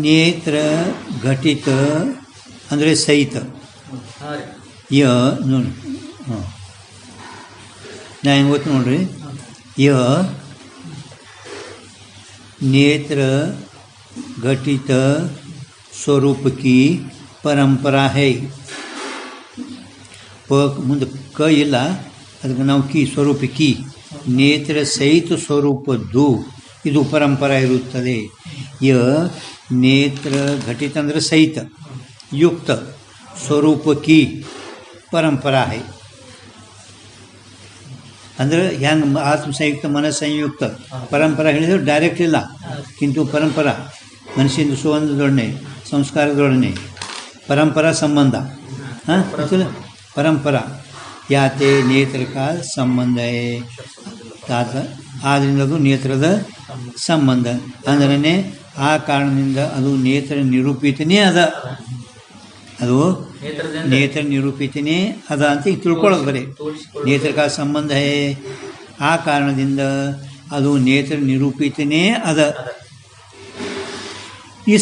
ನೇತ್ರ ಘಟಿತ ಅಂದರೆ ಸಹಿತ ಯ ನೋಡಿ ಹಾಂ ನಾ ಹೆಂಗೆ ಗೊತ್ತು ನೋಡ್ರಿ ಯ नेत्र घटित स्वरूप की परंपरा है प ಮುಂದೆ ಕ ಇಲ್ಲ ಅದಕ್ಕೆ ನಾವು ಕಿ ಸ್ವರೂಪ ಕಿ ನೇತ್ರ ಸಹಿತ ಸ್ವರೂಪದ್ದು ಇದು ಪರಂಪರ ಇರುತ್ತದೆ ಯ ನೇತ್ರ ಘಟಿತ ಅಂದರೆ ಸಹಿತ ಯುಕ್ತ ಸ್ವರೂಪ ಕಿ ಪರಂಪರಾ है ಅಂದರೆ ಹೆಂಗೆ ಆತ್ಮ ಸಂಯುಕ್ತ ಮನಸ್ಸು ಸಂಯುಕ್ತ ಪರಂಪರ ಹೇಳಿದ್ರು ಡೈರೆಕ್ಟ್ ಇಲ್ಲ ಕಿಂತು ಪರಂಪರ ಮನಸ್ಸಿಂದ ಸುಗಂಧದೊಡನೆ ಸಂಸ್ಕಾರದೊಡನೆ ಪರಂಪರಾ ಸಂಬಂಧ ಹಾಂ ಪರಂಪರ ಯಾತೆ ನೇತ್ರಕ ಸಂಬಂಧ ತಾತ ಆದ್ದರಿಂದ ಅದು ನೇತ್ರದ ಸಂಬಂಧ ಅಂದ್ರೆ ಆ ಕಾರಣದಿಂದ ಅದು ನೇತ್ರ ನಿರೂಪಿತನೇ ಅದ ಅದು ನೇತ್ರ ನಿರೂಪಿತನೇ ಅದ ಅಂತ ಈಗ ತಿಳ್ಕೊಳ್ಳೋದು ಬರೀ ನೇತ್ರಕ ಸಂಬಂಧ ಆ ಕಾರಣದಿಂದ ಅದು ನೇತ್ರ ನಿರೂಪಿತನೇ ಅದ ಈ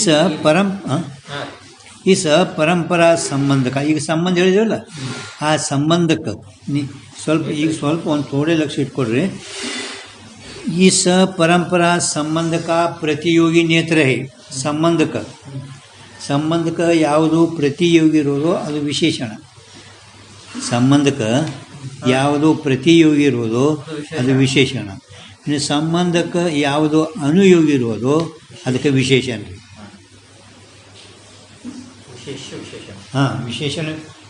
ಪರಂಪರಾ ಸಂಬಂಧಕ ಈಗ ಸಂಬಂಧ ಹೇಳಿದ್ರಲ್ಲ ಆ ಸಂಬಂಧಕ್ಕೆ ಸ್ವಲ್ಪ ಒಂದು ಥೋಡೆ ಲಕ್ಷ ಇಟ್ಕೊಡ್ರಿ ಈ ಪರಂಪರಾ ಸಂಬಂಧಕ ಪ್ರತಿಯೋಗಿ ನೇತ್ರ ಹೇ ಸಂಬಂಧಕ್ಕೆ ಯಾವುದು ಪ್ರತಿಯೋಗಿ ಇರೋದೋ ಅದು ವಿಶೇಷಣ ಸಂಬಂಧಕ್ಕೆ ಯಾವುದು ಪ್ರತಿಯೋಗಿ ಇರೋದೋ ಅದು ವಿಶೇಷಣ ಇನ್ನು ಸಂಬಂಧಕ್ಕೆ ಯಾವುದು ಅನುಯೋಗಿ ಇರೋದೋ ಅದಕ್ಕೆ ವಿಶೇಷಣ ಹಾಂ ವಿಶೇಷಣ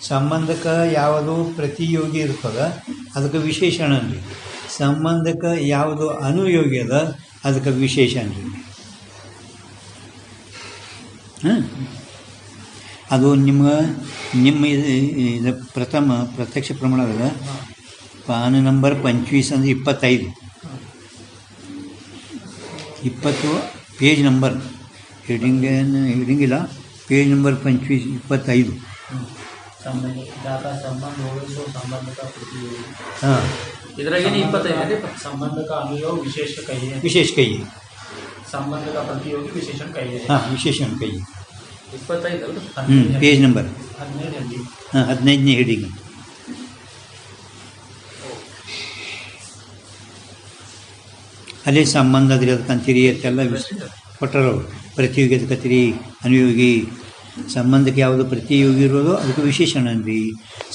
ಸಂಬಂಧಕ್ಕೆ ಯಾವುದು ಪ್ರತಿಯೋಗಿ ಇರ್ತದೆ ಅದಕ್ಕೆ ವಿಶೇಷಣ ರೀ ಸಂಬಂಧಕ್ಕೆ ಯಾವುದು ಅನುಯೋಗಿ ಅದ ಅದಕ್ಕೆ ವಿಶೇಷಣ ರೀ ಹಾಂ ಅದು ನಿಮ್ಮ ಇದು ಪ್ರತ್ಯಕ್ಷ ಪ್ರಮಾಣದಾಗ ಪಾನ ನಂಬರ್ 25 ಅಂದರೆ 20 ಪೇಜ್ ನಂಬರ್ ಹೆಡಿಂಗ್ ಇಲ್ಲ ಪೇಜ್ ನಂಬರ್ 25 ಹಾಂ ಇದ್ರಾಗ 25 ಸಂಬಂಧಕ ಅನುಯೋಗ ವಿಶೇಷ ಕೈ ಸಂಬಂಧಕ ಪ್ರತಿಯೋಗಿ ವಿಶೇಷಣ ಕೈ ಹಾಂ ವಿಶೇಷಣ ಕೈ 25 ಪೇಜ್ ನಂಬರ್ 15 ಹಾಂ 15ನೇ ಹೆಡಿಂಗ್ ಅಲ್ಲೇ ಸಂಬಂಧ ಅದ್ರಿ ಅದಕ್ಕಂತೀರಿ ಅಂತೆಲ್ಲ ಕೊಟ್ಟರು ಪ್ರತಿಯೋಗಿ ಅದಕ್ಕಂತೀರಿ ಅನುಯೋಗಿ ಸಂಬಂಧಕ್ಕೆ ಯಾವುದು ಪ್ರತಿಯೋಗಿ ಇರೋದು ಅದಕ್ಕೆ ವಿಶೇಷಣ ಅನ್ರಿ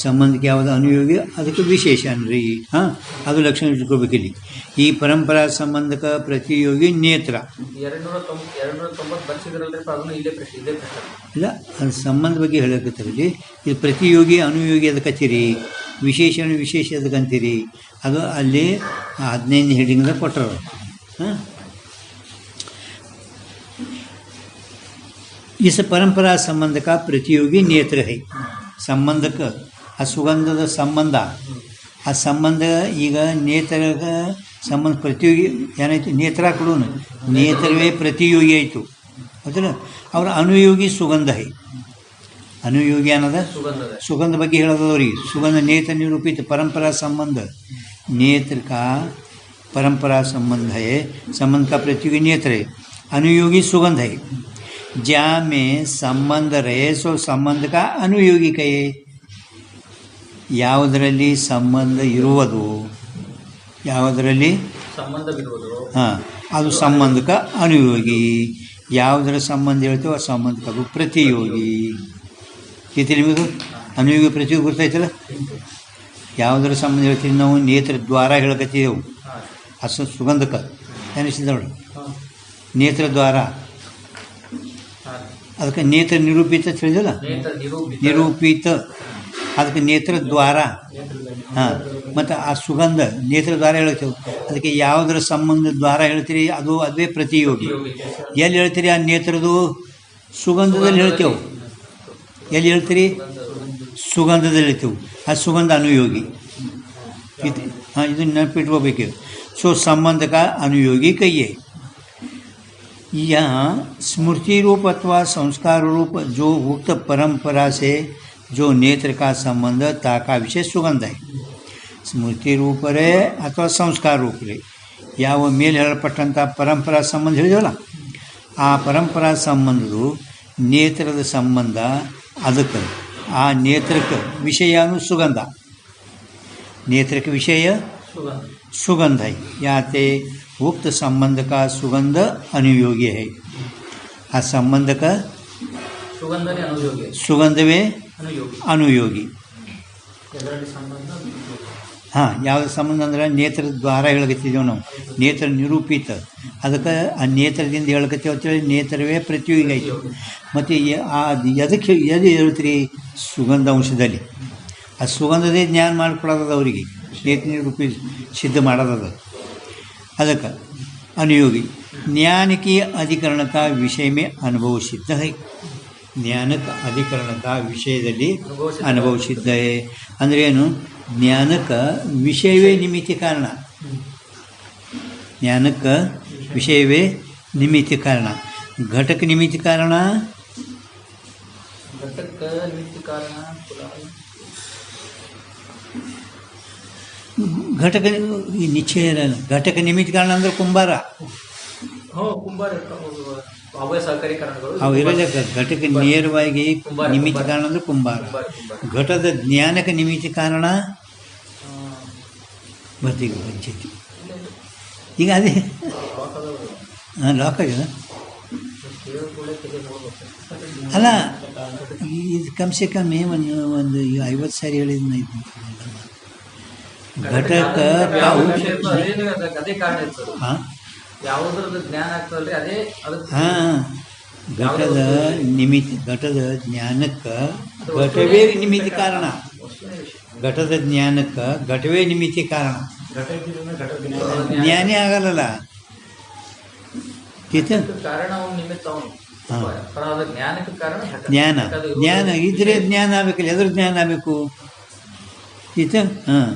ಸಂಬಂಧಕ್ಕೆ ಯಾವುದು ಅನುಯೋಗಿ ಅದಕ್ಕೆ ವಿಶೇಷ ಅನ್ರಿ ಹಾಂ ಅದು ಲಕ್ಷಣ ಇಟ್ಕೋಬೇಕಿಲ್ಲಿ ಈ ಪರಂಪರಾ ಸಂಬಂಧಕ ಪ್ರತಿಯೋಗಿ ನೇತ್ರ 290 ಇಲ್ಲ ಅದು ಸಂಬಂಧ ಬಗ್ಗೆ ಹೇಳಕತ್ತೀರಿ ಇದು ಪ್ರತಿಯೋಗಿ ಅನುಯೋಗಿ ಅದಕ್ಕೆ ಹಚ್ಚಿರಿ ವಿಶೇಷಣ ವಿಶೇಷ ಅದಕ್ಕಂತೀರಿ ಅದು ಅಲ್ಲಿ 15ನೇ ಹೆಡಿಂಗ್ದಾಗ ಕೊಟ್ಟರು ಹಾಂ इस परंपरा संबंध का प्रतियोगी नेत्र है संबंधक आ सुगंधದ ಸಂಬಂಧ ಆ ಸಂಬಂಧ ಈಗ ನೇತ್ರ ಸಂಬಂಧ ಪ್ರತಿಯೋಗಿ ಏನಾಯ್ತು ನೇತ್ರ ಕೂಡ ನೇತ್ರವೇ ಪ್ರತಿಯೋಗಿ ಆಯಿತು ಹೌದಲ್ಲ ಅವರ ಅನುಯೋಗಿ ಸುಗಂಧ है ಅನುಯೋಗಿ ಅನ್ನೋದ ಸುಗಂಧ ಬಗ್ಗೆ ಹೇಳೋದವ್ರಿಗೆ ಸುಗಂಧ ನೇತ್ರ ನಿರೂಪಿತ परंपरा संबंध नेत्र का परंपरा संबंध है संबंध का प्रतियोगी नेत्र है अनुयोगी सुगंध है ज्या में संबंध रहे सो संबंध का अनुयोगी कहे ಯಾವುದರಲ್ಲಿ ಸಂಬಂಧ ಇರುವುದು ಯಾವುದರಲ್ಲಿ ಸಂಬಂಧವಿರುವುದು ಹಾಂ ಅದು ಸಂಬಂಧಕ ಅನುಯೋಗಿ ಯಾವುದರ ಸಂಬಂಧ ಹೇಳ್ತೇವೆ ಆ ಸಂಬಂಧಕ ಅದು ಪ್ರತಿಯೋಗಿ ಐತಿ ನಿಮಗೂ ಅನುಯೋಗಿ ಪ್ರತಿಯೋಗಿ ಗೊತ್ತಾಯ್ತಲ್ಲ ಯಾವುದರ ಸಂಬಂಧ ಹೇಳ್ತೀವಿ ನಾವು ನೇತ್ರ ದ್ವಾರ ಹೇಳಕತ್ತಿದ್ದೆವು ಸುಗಂಧಕ ಏನಿಸಿದ ನೋಡಿ ನೇತ್ರ ದ್ವಾರ ಅದಕ್ಕೆ ನೇತ್ರ ನಿರೂಪಿತ ತಿಳಿದಲ್ಲ ನಿರೂಪಿತ ಅದಕ್ಕೆ ನೇತ್ರ ದ್ವಾರ ಹಾಂ ಮತ್ತು ಆ ಸುಗಂಧ ನೇತ್ರ ದ್ವಾರ ಹೇಳ್ತೇವೆ ಅದಕ್ಕೆ ಯಾವುದರ ಸಂಬಂಧ ದ್ವಾರ ಹೇಳ್ತೀರಿ ಅದು ಅದೇ ಪ್ರತಿಯೋಗಿ ಎಲ್ಲಿ ಹೇಳ್ತೀರಿ ಆ ನೇತ್ರದು ಸುಗಂಧದಲ್ಲಿ ಹೇಳ್ತೇವೆ ಎಲ್ಲಿ ಹೇಳ್ತೀರಿ ಸುಗಂಧದಲ್ಲಿ ಹೇಳ್ತೇವೆ ಆ ಸುಗಂಧ ಅನುಯೋಗಿ ಇದು ಹಾಂ ಇದನ್ನು ನೆನಪಿಟ್ಕೋಬೇಕು सो संबंध का अनुयोगी कहिए यहाँ स्मृति रूप अथवा संस्कार रूप जो उक्त परंपरा से जो नेत्र का संबंध ताका विशेष सुगंध है स्मृति रूप रहे अथवा संस्कार रूप रहे ಯಾವ ಮೇಲೆ ಹೇಳಲ್ಪಟ್ಟಂಥ ಪರಂಪರಾ ಸಂಬಂಧ ಹೇಳಿದವಲ್ಲ ಆ ಪರಂಪರಾ ಸಂಬಂಧದು ನೇತ್ರದ ಸಂಬಂಧ ಅದಕ್ಕೆ ಆ ನೇತ್ರಕ್ಕೆ ವಿಷಯನು ಸುಗಂಧ नेत्र विषय सुगंध है याते उक्त संबंध का सुगंध अनुयोगी है आ संबंध का सुगंधवे अनुयोगी हाँ ಯಾವ ಸಂಬಂಧ ಅಂದ್ರೆ ನೇತ್ರ ದ್ವಾರ ಹೇಳಕತ್ತಿದ್ದೇವೆ ನಾವು ನೇತ್ರ ನಿರೂಪಿತ ಅದಕ್ಕೆ ಆ ನೇತ್ರದಿಂದ ಹೇಳಕತ್ತೇವೆ ಅಂತೇಳಿ ನೇತ್ರವೇ ಪ್ರತಿಯೋಗಿ ಆಯಿತು ಮತ್ತು ಅದಕ್ಕೆ ಎದು ಹೇಳ್ತೀರಿ ಸುಗಂಧ ಅಂಶದಲ್ಲಿ ಆ ಸುಗಂಧದೇ ಜ್ಞಾನ ಮಾಡಿಕೊಡೋದು ಅವರಿಗೆ ನೇತ್ರ ನಿರೂಪಿ ಸಿದ್ಧ ಮಾಡೋದು ಅದಕ್ಕೆ अनुयोगी ज्ञान की अधिकरणता विषय में अनुभव सिद्ध है ಜ್ಞಾನಕ್ಕೆ अधिकरणता ವಿಷಯದಲ್ಲಿ ಅನುಭವ ಸಿದ್ಧ है ಅಂದರೆ ಏನು ಜ್ಞಾನಕ್ಕೆ ವಿಷಯವೇ ನಿಮಿತ್ತ ಕಾರಣ ಜ್ಞಾನಕ್ಕೆ ವಿಷಯವೇ ನಿಮಿತ್ತ ಕಾರಣ ಘಟಕ ನಿಮಿತ್ತ ಕಾರಣ घटक निश्चय घटक निमित्त कारण ಅಂದ್ರೆ ಕುಂಬಾರ ಅವು ಇರೋದೇ ಘಟಕ ನೇರವಾಗಿ ನಿಮಿತ್ತ ಕಾರಣ ಅಂದ್ರೆ ಕುಂಬಾರ ಘಟದ ಜ್ಞಾನಕ್ಕೆ ನಿಮಿತ್ತ ಕಾರಣ ಬರ್ತೀಗ ಪಂಚಾಯತಿ ಈಗ ಅದೇ ಲಾಕ್ ಆಗಿದೆ ಅಲ್ಲ ಇದು ಕಮ್ಸೆ ಕಮ್ಮಿ ಒಂದು 50 ಸಾರಿ ಹೇಳಿದ್ನ ಇದು ಘಟಕ ಹಾಂ ಘಟದ ನಿಮಿತ್ತ ಘಟದ ಜ್ಞಾನಕ್ಕೆ ಘಟವೇ ನಿಮಿತ್ತ ಕಾರಣ ಘಟದ ಜ್ಞಾನಕ್ಕೆ ಘಟವೇ ನಿಮಿತ್ತ ಕಾರಣ ಜ್ಞಾನೇ ಆಗಲ್ಲಲ್ಲ ಜ್ಞಾನ ಜ್ಞಾನ ಇದ್ರೆ ಜ್ಞಾನ ಆಗಬೇಕಲ್ಲ ಎದ್ರ ಜ್ಞಾನ ಆಗಬೇಕು ಈತ ಹಾಂ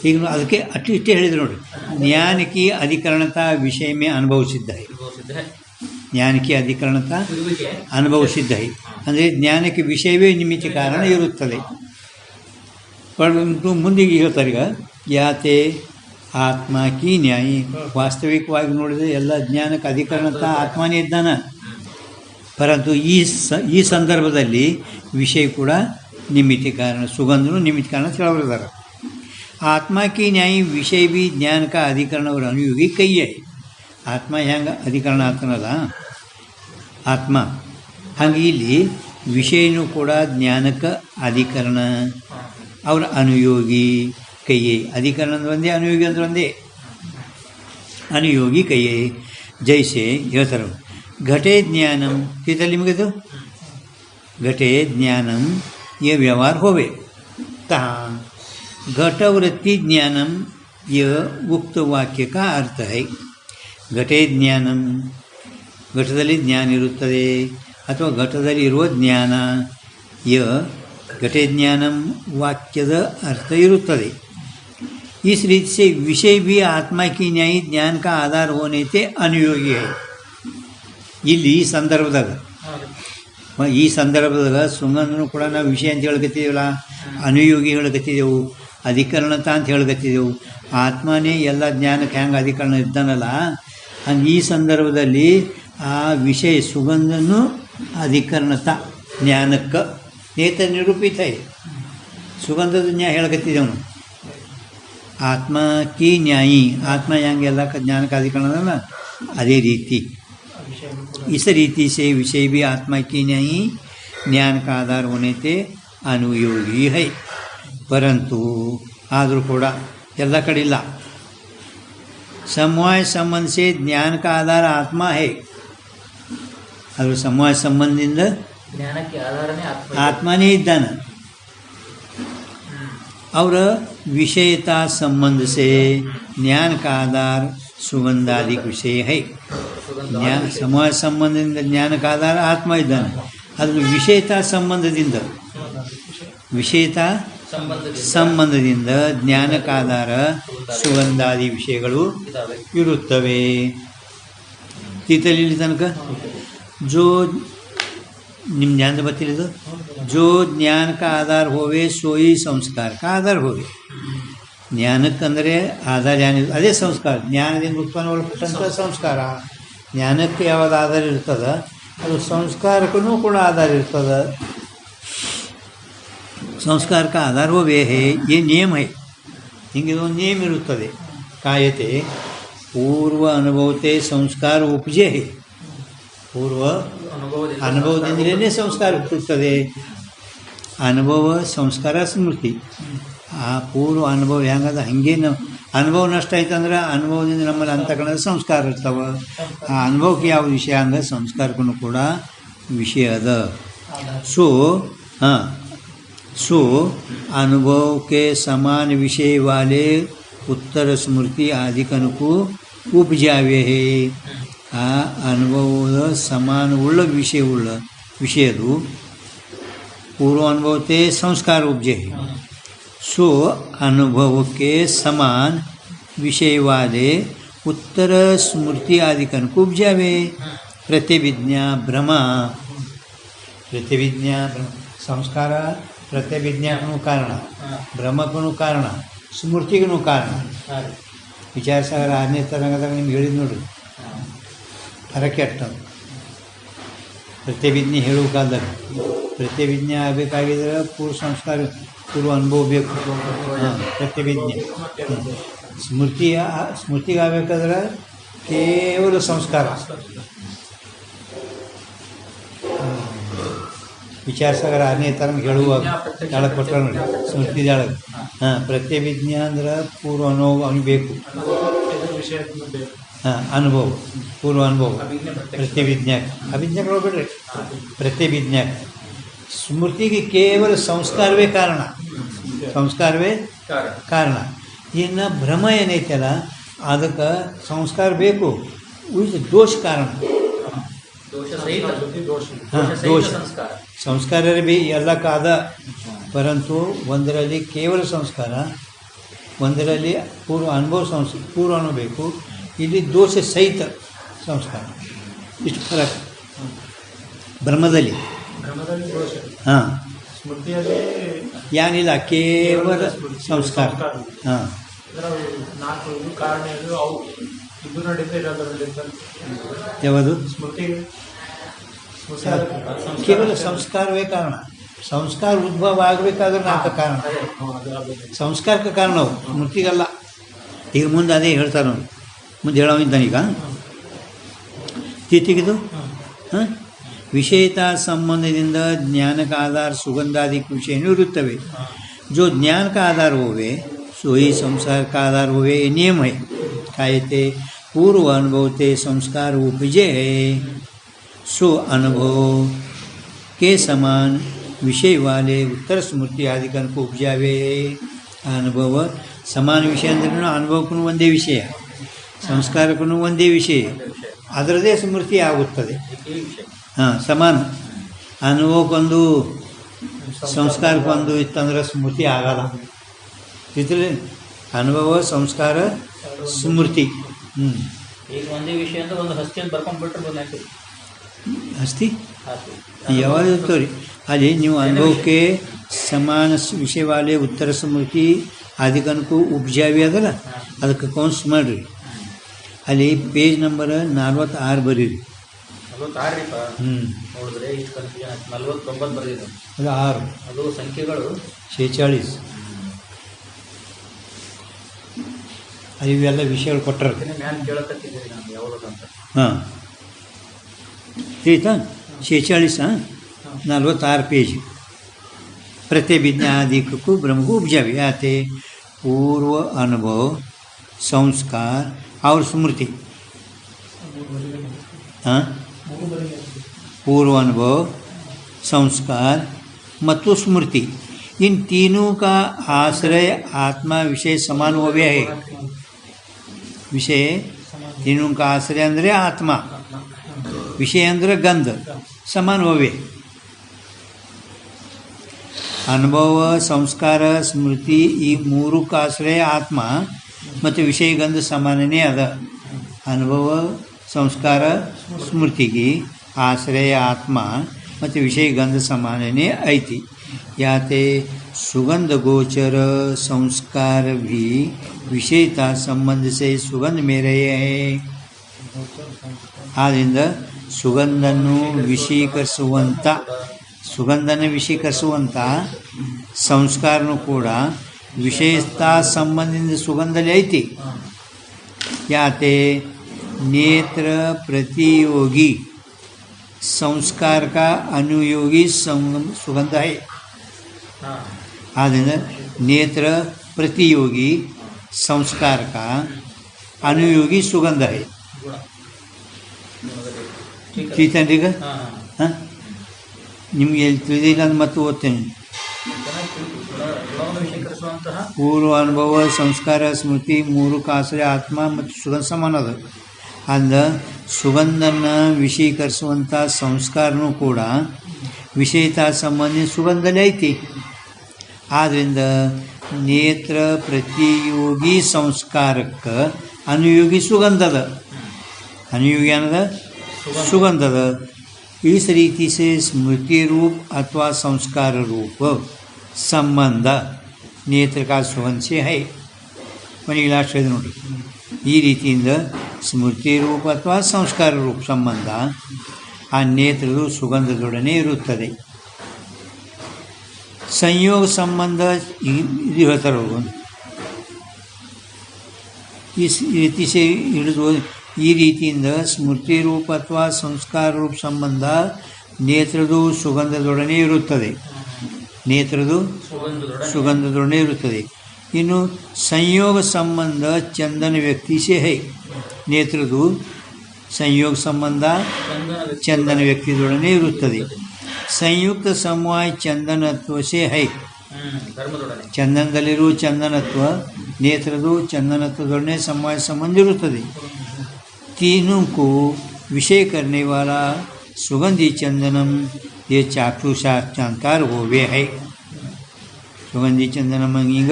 ಈಗ ಅದಕ್ಕೆ ಅಟ್ಟಿಷ್ಟೇ ಹೇಳಿದ್ರು ನೋಡಿ ज्ञान की अधिकरणता विषय में अनुभव सिद्ध है ज्ञान की अधिकरणता अनुभव सिद्ध है ಅಂದರೆ ಜ್ಞಾನಕ್ಕೆ ವಿಷಯವೇ ನಿಮಿತ್ತ ಕಾರಣ ಇರುತ್ತದೆ ಮುಂದಿಗೆ ಹೇಳ್ತಾರೆ ಈಗ ಯಾತೆ ಆತ್ಮ ಕಿ ನ್ಯಾಯಿ ವಾಸ್ತವಿಕವಾಗಿ ನೋಡಿದರೆ ಎಲ್ಲ ಜ್ಞಾನಕ್ಕೆ ಅಧಿಕರಣತ ಆತ್ಮನೇ ಇದ್ದಾನೆ ಪರಂತು ಈ ಸಂದರ್ಭದಲ್ಲಿ ವಿಷಯ ಕೂಡ ನಿಮಿತ್ತ ಕಾರಣ ಸುಗಂಧನು ನಿಮಿತ್ತ ಕಾರಣ ಹೇಳಬರ್ತಾರೆ आत्मा की न्याय विषय भी ज्ञान का अधिकरण और अनुयोगी कई है आत्मा ಹೆಂಗೆ ಅಧಿಕರಣ ಆಗ್ತಾನಲ್ಲ ಆತ್ಮ ಹಾಗೆ ಇಲ್ಲಿ ವಿಷಯನೂ ಕೂಡ ಜ್ಞಾನಕ್ಕೆ ಅಧಿಕರಣ ಅವ್ರ ಅನುಯೋಗಿ ಕೈಯೇ ಅಧಿಕರಣ ಅಂದ್ರೆ ಒಂದೇ ಅನುಯೋಗಿ ಅಂದ್ರೆ ಒಂದೇ ಅನುಯೋಗಿ ಕೈಯೇ ಜೈಸೆ ಹೇಳ್ತಾರೆ ಘಟೆ ಜ್ಞಾನಂ ತಿಳ್ತಲ್ಲ ನಿಮಗದು ಘಟೆ ಜ್ಞಾನಂ ये व्यवहार होवे तहाँ घटवृत्ति ज्ञानम यह उक्त वाक्य का अर्थ है घटे ज्ञानम घटದಲ್ಲಿ ಜ್ಞಾನ ಇರುತ್ತದೆ ಅಥವಾ ಘಟದಲ್ಲಿ ಇರುವ ಜ್ಞಾನ ಯ घटे ज्ञानम वाक्यದ ಅರ್ಥ ಇರುತ್ತದೆ इस रीति से विषय भी आत्मा की न्यायी ज्ञान का आधार होने से अनुयोगी है ಇಲ್ಲಿ ಈ ಸಂದರ್ಭದಾಗ ಸುಗಂಧನೂ ಕೂಡ ನಾವು ವಿಷಯ ಅಂತ ಹೇಳ್ಕತ್ತಿದ್ದೀವಲ್ಲ ಅನುಯೋಗಿ ಹೇಳ್ಕತ್ತಿದ್ದೆವು ಅಧಿಕರಣತ ಅಂತ ಹೇಳ್ಕತ್ತಿದ್ದೆವು ಆತ್ಮನೇ ಎಲ್ಲ ಜ್ಞಾನಕ್ಕೆ ಹೆಂಗೆ ಅಧಿಕರಣ ಇದ್ದಾನಲ್ಲ ಹಂಗೆ ಈ ಸಂದರ್ಭದಲ್ಲಿ ಆ ವಿಷಯ ಸುಗಂಧನೂ ಅಧಿಕರಣತ ಜ್ಞಾನಕ್ಕೆ ನೇತ ನಿರೂಪಿತ ಇದೆ ಸುಗಂಧದ ನ್ಯಾಯ ಹೇಳ್ಕತ್ತಿದ್ದೆವನು ಆತ್ಮ ಕಿ ನ್ಯಾಯಿ ಆತ್ಮ ಹೆಂಗೆ ಎಲ್ಲ ಜ್ಞಾನಕ್ಕೆ ಅಧಿಕರಣ ಅದಲ್ಲ ಅದೇ ರೀತಿ इस रीति से विषय भी आत्मा की नहीं ज्ञान का आधार होने से अनुयोगी है परंतु आदर कोड़ा ಎಲ್ಲ ಕಡೆ ಇಲ್ಲ समवाय संबंध से ज्ञान का आधार आत्मा है ಅದು ಸಮವಾಯ ಸಂಬಂಧದಿಂದ ಜ್ಞಾನಕ್ಕೆ ಆಧಾರನೇ ಆತ್ಮನೇ ಇದ್ದಾನೆ और विषयता संबंध से ज्ञान का आधार सुगंधादिक विषय है ज्ञान ಸಮವಾಯ ಸಂಬಂಧದಿಂದ ಜ್ಞಾನಕ್ಕೆ ಆಧಾರ ಆತ್ಮ ಇದ್ದಾನೆ ಅದ್ರ ವಿಷಯತಾ ಸಂಬಂಧದಿಂದ ಜ್ಞಾನಕ್ಕೆ ಆಧಾರ ಸುಗಂಧಾದಿ ವಿಷಯಗಳು ಇರುತ್ತವೆ ತೀತಲ್ಲಿ ತನಕ ಜೋ ನಿಮ್ಮ ಜ್ಞಾನದ ಬತ್ತಿಲಿದು ಜೋ ಜ್ಞಾನ का आधार होवे सोई संस्कार का आधार होवे ಜ್ಞಾನಕ್ಕಂದರೆ ಆಧಾರ ಏನಿದೆ ಅದೇ ಸಂಸ್ಕಾರ ಜ್ಞಾನದಿಂದ ಉತ್ಪನ್ನಗೊಳ್ಳಪಟ್ಟಂಥ ಸಂಸ್ಕಾರ ಜ್ಞಾನಕ್ಕೆ ಯಾವ್ದು ಆಧಾರ ಇರ್ತದೆ ಅದು ಸಂಸ್ಕಾರಕ್ಕೂ ಕೂಡ ಆಧಾರ ಇರ್ತದೆ. ಸಂಸ್ಕಾರಕ್ಕೆ ಆಧಾರವೂ ಹೇ ये नियम है ಹಿಂಗೆ ಒಂದು ನಿಯಮ ಇರುತ್ತದೆ. ಕಾಯತೆ ಪೂರ್ವ ಅನುಭವತೆ ಸಂಸ್ಕಾರ ಉಪಜೆ ಹೇ. ಪೂರ್ವ ಅನುಭವದಿಂದಲೇ ಸಂಸ್ಕಾರ ಹುಟ್ಟುತ್ತದೆ. ಅನುಭವ ಸಂಸ್ಕಾರ ಸ್ಮೃತಿ. ಆ ಪೂರ್ವ ಅನುಭವ ಹೆಂಗದ ಹಾಗೆ ನಾವು ಅನುಭವ ನಷ್ಟ ಆಯ್ತಂದ್ರೆ ಅನುಭವದಿಂದ ನಮ್ಮಲ್ಲಿ ಅಂತಕ್ಕಂಥ ಸಂಸ್ಕಾರ ಇರ್ತಾವೆ. ಆ ಅನುಭವಕ್ಕೆ ಯಾವ ವಿಷಯ ಹಂಗೆ ಸಂಸ್ಕಾರಕ್ಕೂ ಕೂಡ ವಿಷಯ ಅದ. सो अनुभव के समान विषय वाले उत्तर स्मृति आदिकन को उपजावे है. ಆ ಅನುಭವದ ಸಮಾನ ಉಳ್ಳ ವಿಷಯದು पूर्व अनुभवते संस्कार उपजे है. सो अनुभव के समान विषय वाले उत्तर स्मृति आदिकन को उपजावे. प्रतिविज्ञा भ्रम संस्कार ಪ್ರತ್ಯಭಿಜ್ಞಾನೂ ಕಾರಣ, ಭ್ರಮಕ್ಕೂ ಕಾರಣ, ಸ್ಮೃತಿಗೂ ಕಾರಣ. ವಿಚಾರಸಾಗರ 6ನೇ ತರಂಗದಾಗ ನಿಮ್ಗೆ ಹೇಳಿದ್ ನೋಡ್ರಿ, ಫರಕ್ಕೆ ಅಷ್ಟದು. ಪ್ರತ್ಯಭಿಜ್ಞೆ ಹೇಳುವ ಕಾಲದಾಗ ಪ್ರತ್ಯಭಿಜ್ಞೆ ಆಗಬೇಕಾಗಿದ್ರೆ ಪೂರ್ವ ಸಂಸ್ಕಾರ ಪೂರ್ವ ಅನುಭವ ಬೇಕು. ಪ್ರತ್ಯಭಿಜ್ಞೆ ಸ್ಮೃತಿಗೆ ಆಗಬೇಕಾದ್ರೆ ಕೇವಲ ಸಂಸ್ಕಾರ. ವಿಚಾರಸಾಗರ 6ನೇ ತರಂಗ ಹೇಳುವಾಗ ಕೆಳಗೆ ಕೊಟ್ಟರೆ ನೋಡಿ ಸ್ಮೃತಿದೊಳಗೆ. ಪ್ರತ್ಯಭಿಜ್ಞೆ ಅಂದ್ರೆ ಪೂರ್ವ ಅನುಭವ ಅವನಿಗೆ ಬೇಕು. ಅನುಭವ ಪೂರ್ವ ಅನುಭವ ಪ್ರತ್ಯಭಿಜ್ಞಾಕ್ಕೆ ಅಭಿಜ್ಞಾಕ್ಕೆ ಹೋಗ್ಬಿಡ್ರಿ. ಪ್ರತ್ಯಭಿಜ್ಞಾಕ್ಕೆ ಸ್ಮೃತಿಗೆ ಕೇವಲ ಸಂಸ್ಕಾರವೇ ಕಾರಣ. ಇನ್ನು ಭ್ರಮ ಏನೈತಲ್ಲ ಅದಕ್ಕೆ ಸಂಸ್ಕಾರ ಬೇಕು, ಉಳಿದ ದೋಷ ಕಾರಣ. ದೋಷ ಸಂಸ್ಕಾರ ಬಿ ಎಲ್ಲಕ್ಕಾದ, ಪರಂತು ಒಂದರಲ್ಲಿ ಕೇವಲ ಸಂಸ್ಕಾರ, ಒಂದರಲ್ಲಿ ಪೂರ್ವ ಅನುಭವ ಬೇಕು, ಇಲ್ಲಿ ದೋಷ ಸಹಿತ ಸಂಸ್ಕಾರ. ಇಷ್ಟು ಫರಕ್ ಬ್ರಹ್ಮದಲ್ಲಿ. ಏನಿಲ್ಲ, ಕೇವಲ ಸಂಸ್ಕಾರ. ಯಾವುದು ಕೇವಲ ಸಂಸ್ಕಾರವೇ ಕಾರಣ. ಸಂಸ್ಕಾರ ಉದ್ಭವ ಆಗಬೇಕಾದ್ರೆ 4 ಕಾರಣ. ಸಂಸ್ಕಾರಕ್ಕೆ ಕಾರಣ ಅವು, ಸ್ಮೃತಿಗಲ್ಲ. ಈಗ ಮುಂದೆ ಅದೇ ಹೇಳ್ತಾರೆ ನೋಡಿ, ಮುಂದೆ ಹೇಳೋವಿದ್ದಾನೀಗ ತಿಥಿಗಿದು ವಿಷಯತಾ ಸಂಬಂಧದಿಂದ ಜ್ಞಾನಕ ಆಧಾರ ಸುಗಂಧಾದಿ ವಿಷಯನೂ ಇರುತ್ತವೆ. जो ज्ञान का आधार होवे सो ही संसार का आधार होवे, ये नियम है. कायते पूर्व अनुभवते संस्कार उपजे है. सो अनुभव के समान विषय वाले उत्तर स्मृति आदिकन को उपजावे. अनुभव समान विषय अंद्रे अनुभवಕ್ಕೂ ಒಂದೇ ವಿಷಯ, ಸಂಸ್ಕಾರಕ್ಕೂ ಒಂದೇ ವಿಷಯ, ಅದರದೇ ಸ್ಮೃತಿ ಆಗುತ್ತದೆ. ಸಮಾನ ಅನುಭವಕ್ಕೊಂದು ಸಂಸ್ಕಾರಕ್ಕೊಂದು ಇತ್ತಂದ್ರೆ ಸ್ಮೃತಿ ಆಗಲ್ಲ. ಇದ್ರಲ್ಲಿ ಅನುಭವ ಸಂಸ್ಕಾರ ಸ್ಮೃತಿ. ಈಗ ಒಂದೇ ವಿಷಯ ಅಂತ ಒಂದು ಹಸ್ತಿ ಅಂತ ಬರ್ಕೊಂಡ್ಬಿಟ್ರೆ ಹಸ್ತಿ ಯಾವಾಗ ಇರ್ತಾವ್ರಿ ಅಲ್ಲಿ ನೀವು ಅನುಭವಕ್ಕೆ ಸಮಾನ ವಿಷಯ ವಾಲೆ ಉತ್ತರ ಸ್ಮೃತಿ ಆದಿಕನಕ್ಕೂ ಉಪಜಾವಿ ಅದಲ್ಲ, ಅದಕ್ಕೆ ಕೌನ್ಸ್ ಮಾಡಿರಿ. ಅಲ್ಲಿ ಪೇಜ್ ನಂಬರ್ 46 ಬರೀರಿ. 46 ನೋಡಿದ್ರೆ ಇಷ್ಟು ಕನ್ಫ್ಯೂಷನ್ ಆಯ್ತು. 49 ಬರೆದಿದ್ದು ಅದು 6, ಅದು ಸಂಖ್ಯೆಗಳು 46. ಇವೆಲ್ಲ ವಿಷಯಗಳು ಕೊಟ್ಟರೆ ಮ್ಯಾನ್ ಕೇಳಕತ್ತಿದ್ದೀರಿ ನಾನು ಯಾವ್ದಂತ. ತಿಳಿತಾ? 46 46 पेज. प्रतिभिज्ञादिकु ब्रह्म को उपजावी आते पूर्व अनुभव संस्कार और स्मृति. पूर्व अनुभव संस्कार ಮತ್ತು स्मृति, इन तीनों का आश्रय आत्मा विषय समान हो गया है. विषय तीनों का आश्रय ಅಂದರೆ ಆತ್ಮ, ವಿಷಯ ಅಂದರೆ ಗಂಧ, ಸಮಾನ ಹೋವೆ. ಅನುಭವ ಸಂಸ್ಕಾರ ಸ್ಮೃತಿ ಈ 3ಕ್ಕೆ ಆಶ್ರಯ ಆತ್ಮ ಮತ್ತು ವಿಷಯ ಗಂಧ ಸಮಾನನೇ ಅದ. ಅನುಭವ ಸಂಸ್ಕಾರ ಸ್ಮೃತಿಗೆ ಆಶ್ರಯ ಆತ್ಮ ಮತ್ತು ವಿಷಯ ಗಂಧ ಸಮಾನನೇ ಐತಿ. ಯಾತೆ सुगंध गोचर संस्कार भी विषयता संबंध से सुगंध में रहे हैं. ಆದ್ದರಿಂದ ಸುಗಂಧನ ವಿಷೀಕರಿಸುವಂಥ ಸಂಸ್ಕಾರನೂ ಕೂಡ ವಿಷಯಸ್ಥಾ ಸಂಬಂಧದಿಂದ ಸುಗಂಧದಲ್ಲಿ ಐತಿ. ಯಾತೆ ನೇತ್ರ ಪ್ರತಿಯೋಗಿ संस्कार का अनुयोगी सुगंध है. ಆದ್ದರಿಂದ नेत्र प्रतियोगी संस्कार का अनुयोगी सुगंध है. ಚೀತನ್ರೀಗ ಹಾಂ ನಿಮಗೆ ತಿಳಿದಿಲ್ಲ ಅಂತ ಮತ್ತೆ ಓದ್ತೇನೆ. ಪೂರ್ವ ಅನುಭವ ಸಂಸ್ಕಾರ ಸ್ಮೃತಿ ಮೂರಕ್ಕೆ ಆಶ್ರಯ ಆತ್ಮ ಮತ್ತು ಸುಗಂಧ ಸಮಾನ ಅದ. ಅಂದ ಸುಗಂಧನ ವಿಷೀಕರಿಸುವಂಥ ಸಂಸ್ಕಾರನೂ ಕೂಡ ವಿಷಯತಾ ಸಂಬಂಧಿ ಸುಗಂಧದಲ್ಲಿ ಐತಿ. ಆದ್ದರಿಂದ ನೇತ್ರ ಪ್ರತಿಯೋಗಿ ಸಂಸ್ಕಾರಕ್ಕೆ ಅನುಯೋಗಿ ಸುಗಂಧದ अनुयोगी ಅನ್ನದ सुगंधದ. इस रीति से स्मृति रूप अथवा संस्कार रूप संबंध नेत्र का सुगंध से है. ಮನೆಗೆ ಲಾಸ್ಟ್ ಹೇಳಿದೆ ನೋಡಿ. ಈ ರೀತಿಯಿಂದ ಸ್ಮೃತಿ ರೂಪ ಅಥವಾ ಸಂಸ್ಕಾರ ರೂಪ ಸಂಬಂಧ ಆ ನೇತ್ರದ ಸುಗಂಧದೊಡನೆ ಇರುತ್ತದೆ. ಸಂಯೋಗ ಸಂಬಂಧ ಇದು ಹೇಳ್ತಾರೆ ಅವರು. ಈ ರೀತಿಯಿಂದ ಸ್ಮೃತಿ ರೂಪ ಅಥವಾ ಸಂಸ್ಕಾರ ರೂಪ ಸಂಬಂಧ ನೇತ್ರದು ಸುಗಂಧದೊಡನೆ ಇರುತ್ತದೆ. ನೇತ್ರದು ಸುಗಂಧದೊಡನೆ ಇರುತ್ತದೆ. ಇನ್ನು ಸಂಯೋಗ ಸಂಬಂಧ ಚಂದನ ವ್ಯಕ್ತಿ ಸೇ ಹೈ. ನೇತ್ರದು ಸಂಯೋಗ ಸಂಬಂಧ ಚಂದನ ವ್ಯಕ್ತಿದೊಡನೆ ಇರುತ್ತದೆ. ಸಂಯುಕ್ತ ಸಮವಾಯ ಚಂದನತ್ವ ಸೇ ಹೈ. ಚಂದನದಲ್ಲಿರುವ ಚಂದನತ್ವ ನೇತ್ರದು ಚಂದನತ್ವದೊಡನೆ ಸಮವಾಯ ಸಂಬಂಧ ಇರುತ್ತದೆ. तीनों को विषय करने वाला सुगंधी चंदनम ये चाक्षु साक्षात्कार होवे है. सुगंधी चंदनम ಈಗ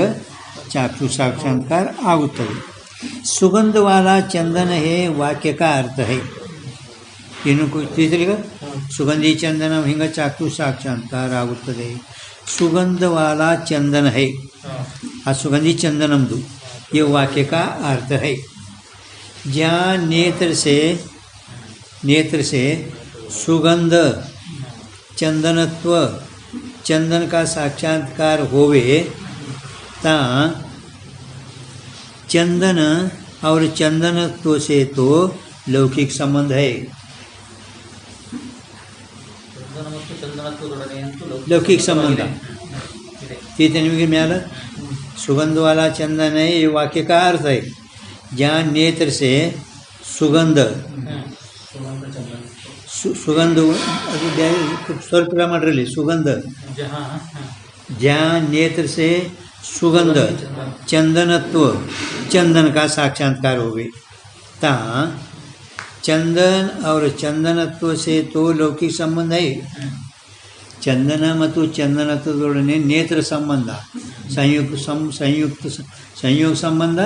चाक्षु साक्षात्कार आगुತ್ತದೆ. सुगंध वाला चंदन है वाक्य का अर्थ है. तीनों को तीसरीಗ सुगंधी चंदनम ಹಿಂಗ चाक्षु साक्षात्कार ಆಗುತ್ತದೆ. सुगंध वाला चंदन है आ सुगंधी चंदनमದು ये वाक्य का अर्थ है. जहाँ नेत्र से सुगंध चंदनत्व चंदन का साक्षात्कार होवे ता चंदन और चंदनत्व से तो लौकिक संबंध है. लौकिक संबंध निಮಗೆ ಮ್ಯಾಲ सुगंध वाला चंदन है ये वाक्य का अर्थ है. जहाँ नेत्र से सुगंध सुगंध ಸ್ವಲ್ಪ ಮಾಡ್ರಲ್ಲಿ सुगंध जहाँ नेत्र से सुगंध चंदनत्व चंदन का साक्षात्कार हो गई तहाँ चंदन और चंदनत्व से तो लौकिक संबंध है. ಚಂದನ ಮತ್ತು ಚಂದನತ್ವದೊಡನೆ ನೇತ್ರ ಸಂಬಂಧ ಸಂಯೋಗ ಸಂಬಂಧ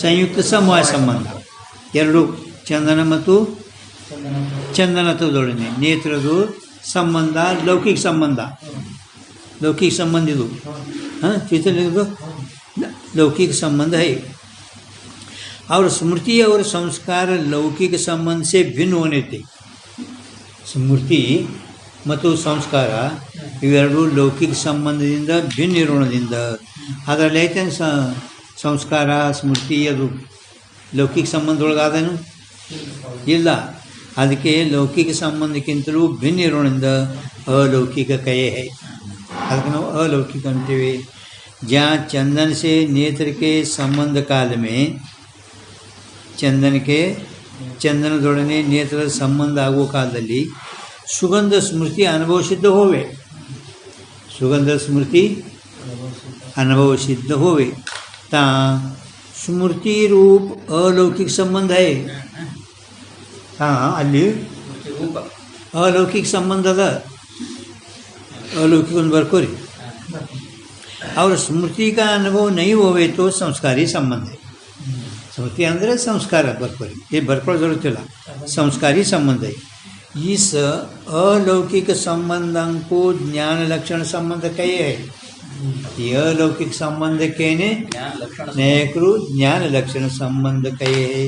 ಸಂಯುಕ್ತ ಸಮವಾಯ ಸಂಬಂಧ ಎರಡು. ಚಂದನ ಮತ್ತು ಚಂದನತ್ವದೊಡನೆ ನೇತ್ರದು ಸಂಬಂಧ ಲೌಕಿಕ ಸಂಬಂಧ. लौकिक संबंध ಇದು हाँ चैतन्य लौकिक संबंध है. और स्मृति और संस्कार लौकिक संबंध से भिन्न होने थे. स्मृति ಮತ್ತು ಸಂಸ್ಕಾರ ಇವೆರಡು ಲೌಕಿಕ ಸಂಬಂಧದಿಂದ ಭಿನ್ನ ಇರೋಣದಿಂದ ಅದರಲ್ಲಿ ಐತೆ ಸಂಸ್ಕಾರ ಸ್ಮೃತಿ ಅದು ಲೌಕಿಕ ಸಂಬಂಧದೊಳಗಾದೇನು ಇಲ್ಲ. ಅದಕ್ಕೆ ಲೌಕಿಕ ಸಂಬಂಧಕ್ಕಿಂತಲೂ ಭಿನ್ನ ಇರೋಣದಿಂದ अलौकिक कहे है. ಅದಕ್ಕೆ ನಾವು अलौकिक ಅಂತೀವಿ. जहाँ चंदन से नेत्र के संबंध काल में ಚಂದನದೊಡನೆ ನೇತ್ರದ ಸಂಬಂಧ ಆಗುವ ಕಾಲದಲ್ಲಿ ಸುಗಂಧ ಸ್ಮೃತಿ ಅನುಭವ ಸಿದ್ಧ ಹೋವೆ. ಸುಗಂಧ ಸ್ಮೃತಿ अनुभव सिद्ध होवे ता स्मृति रूप अलौकिक संबंध है. हाँ ಅಲ್ಲಿ अलौकिक संबंध अದ. अलौकिक ಒಂದು ಬರ್ಕೋರಿ. और स्मृति का अनुभव नहीं होवे तो संस्कारी संबंध है. स्मृति ಅಂದರೆ ಸಂಸ್ಕಾರ ಬರ್ಕೋರಿ. ये ಬರ್ಕೊಳ್ಳೋ ಜरूरत संस्कारी संबंध है. इस अलौकिक संबंधों को ज्ञान लक्षण संबंध कहे है. ये अलौकिक संबंध कहने अनेकರು ज्ञान लक्षण संबंध कहे है.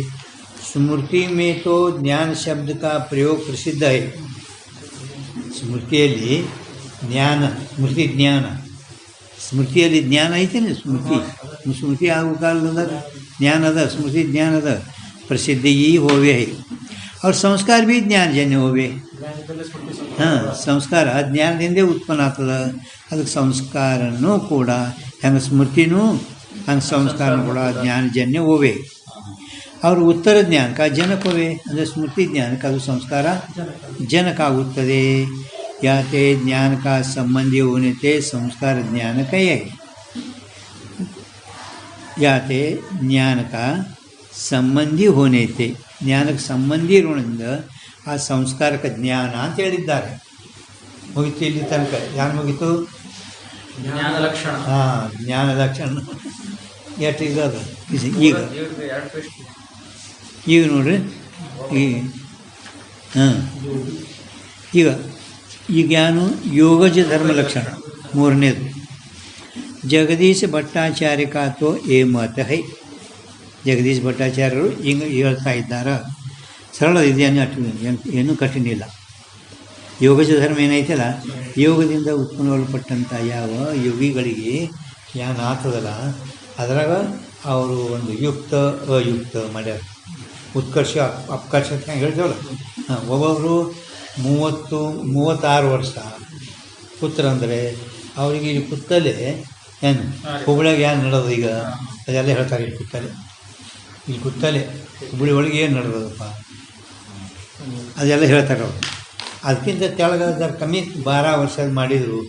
स्मृति में तो ज्ञान शब्द का प्रयोग प्रसिद्ध है. ಸ್ಮೃತಿಯಲ್ಲಿ ಜ್ಞಾನ, ಸ್ಮೃತಿ ಜ್ಞಾನ, ಸ್ಮೃತಿಯಲ್ಲಿ ಜ್ಞಾನ ಐತೇನೆ. ಸ್ಮೃತಿ ಆಗೋ ಕಾಲದ ज्ञान अदा, स्मृति ज्ञान अदा, प्रसिद्धि ही होवे है. और संस्कार भी ज्ञानजन्य होवे. ಹಾಂ, ಸಂಸ್ಕಾರ ಜ್ಞಾನದಿಂದ ಉತ್ಪನ್ನ ಆಗ್ತದೆ. ಅದಕ್ಕೆ ಸಂಸ್ಕಾರನೂ ಕೂಡ ಹೆಂಗೆ ಸ್ಮೃತಿನೂ ಹಂಗೆ ಸಂಸ್ಕಾರನೂ ಕೂಡ ಜ್ಞಾನಜನ್ಯ ಹೋವೆ. ಅವರು ಉತ್ತರ ಜ್ಞಾನಕ್ಕೆ ಜನಕ ಹೋವೆ. ಅಂದರೆ ಸ್ಮೃತಿ ಜ್ಞಾನಕ್ಕೆ ಅದು ಸಂಸ್ಕಾರ ಜನಕ ಆಗುತ್ತದೆ. ಯಾತೆ ಜ್ಞಾನಕ ಸಂಬಂಧಿ ಹೋನೆತೆ ಸಂಸ್ಕಾರ ಜ್ಞಾನಕ है. ಯಾತೆ ಜ್ಞಾನಕ ಸಂಬಂಧಿ ಹೋನೆತೆ, ಜ್ಞಾನಕ್ಕೆ ಸಂಬಂಧಿ ಇರೋದ್ರಿಂದ ಆ ಸಂಸ್ಕಾರಕ ಜ್ಞಾನ ಅಂತ ಹೇಳಿದ್ದಾರೆ. ಮುಗಿತು ಇಲ್ಲಿ ತನಕ. ಯಾರು ಮುಗೀತು? ಜ್ಞಾನ ಲಕ್ಷಣ. ಹಾಂ, ಜ್ಞಾನ ಲಕ್ಷಣ ಎಷ್ಟು ಈಗ ಅದು ಈಗ ನೋಡ್ರಿ. ಹಾಂ, ಈಗ ಏನು ಯೋಗಜ ಧರ್ಮ ಲಕ್ಷಣ ಮೂರನೇದು. ಜಗದೀಶ್ ಭಟ್ಟಾಚಾರ್ಯ का तो ये मत है. ಜಗದೀಶ್ ಭಟ್ಟಾಚಾರ್ಯರು ಹಿಂಗೆ ಹೇಳ್ತಾ ಇದ್ದಾರೆ. ಸರಳ ಇದೆಯನ್ನು ಏನೂ ಕಠಿಣ ಇಲ್ಲ. ಯೋಗಜ ಧರ್ಮ ಏನೈತಲ್ಲ, ಯೋಗದಿಂದ ಉತ್ಪನ್ನಗೊಳ್ಳಪಟ್ಟಂಥ ಯಾವ ಯೋಗಿಗಳಿಗೆ ಏನು ಆಗ್ತದಲ್ಲ, ಅದರಾಗ ಅವರು ಒಂದು ಯುಕ್ತ ಅಯುಕ್ತ ಮಾಡ್ಯಾರ. ಉತ್ಕರ್ಷ ಅಪಕರ್ಷ ಅಂತ ಹೇಳ್ತೇವಲ್ಲ. ಹಾಂ, ಒಬ್ಬೊಬ್ಬರು 36 ವರ್ಷ ಪುತ್ರ ಅಂದರೆ ಅವರಿಗೆ ಇಲ್ಲಿ ಪುತ್ತಲೆ ಏನು ಹುಬ್ಬಳ್ಳಿಯಾಗ ಏನು ನಡೆದು ಈಗ ಅದೆಲ್ಲ ಹೇಳ್ತಾರೆ. ಇಲ್ಲಿ ಕುತ್ತಲೆ ಹುಬ್ಬಳ್ಳಿ ಒಳಗೆ ಏನು ನಡೆದಪ್ಪ ಅದೆಲ್ಲ ಹೇಳ್ತಾರೆ ಅವರು. ಅದಕ್ಕಿಂತ ತೆಳಗಾದ ಕಮ್ಮಿ 12 ವರ್ಷ ಮಾಡಿದರು.